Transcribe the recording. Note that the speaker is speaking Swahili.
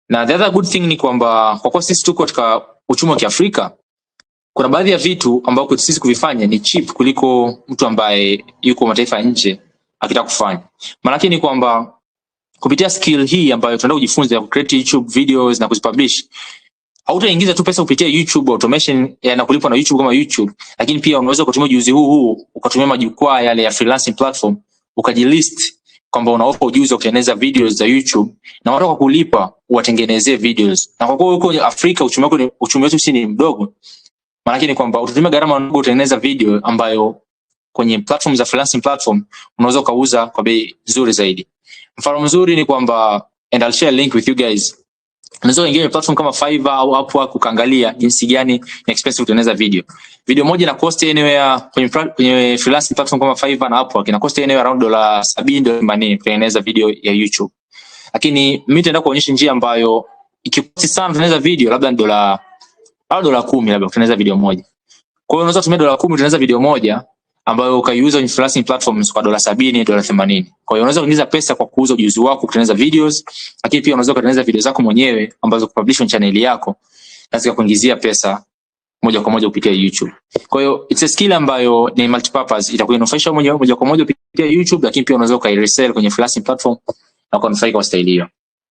Na the other good thing ni kwamba kwa kuwa sisi tuko katika uchumi wa Kiafrika, kuna baadhi ya vitu ambavyo sisi kuvifanya ni cheap kuliko mtu ambaye yuko mataifa nje akitaka kufanya. Maana yake ni kwamba kupitia skill hii ambayo tunaenda kujifunza ya create YouTube videos na kuzipublish, hautaingiza tu pesa kupitia YouTube automation yanakulipa na YouTube kama YouTube, lakini pia unaweza kutumia ujuzi huu ukatumia majukwaa yale ya freelancing platform, ukajilist kwamba unaofa ujuzi wa kutengeneza videos za YouTube na wataka kulipa uwatengenezee videos. Na kwa kuwa huko Afrika uchumi wetu si ni mdogo, maana yake ni kwamba utatumia gharama ndogo kutengeneza video ambayo kwenye platform za freelancing platform unaweza kuuza kwa bei nzuri zaidi. Mfano mzuri ni kwamba, and I'll share a link with you guys, unaweza kuingia platform kama Fiverr au Upwork ukaangalia jinsi gani ni expensive kutengeneza video. Video moja ina cost anywhere kwenye freelancing platform kama Fiverr na Upwork ina cost anywhere around $70 $80 kutengeneza video ya YouTube. Lakini mimi nitaenda kuonyesha njia ambayo ikikosti sana kutengeneza video labda ni $10 labda kutengeneza video moja. Kwa hiyo unaweza kutumia $10 kutengeneza video moja ambayo ukaiuza kwenye freelancing platforms kwa $70 $80. Kwa hiyo unaweza kuingiza pesa kwa kuuza ujuzi wako kutengeneza videos, lakini pia unaweza kutengeneza video zako mwenyewe ambazo kupublish kwenye channel yako na zikakuingizia pesa moja kwa moja kupitia YouTube. Kwa hiyo it's a skill ambayo ni multipurpose, itakunufaisha moja kwa moja kupitia YouTube, lakini pia unaweza ukairesell kwenye freelancing platform na kunufaika kwa style hiyo.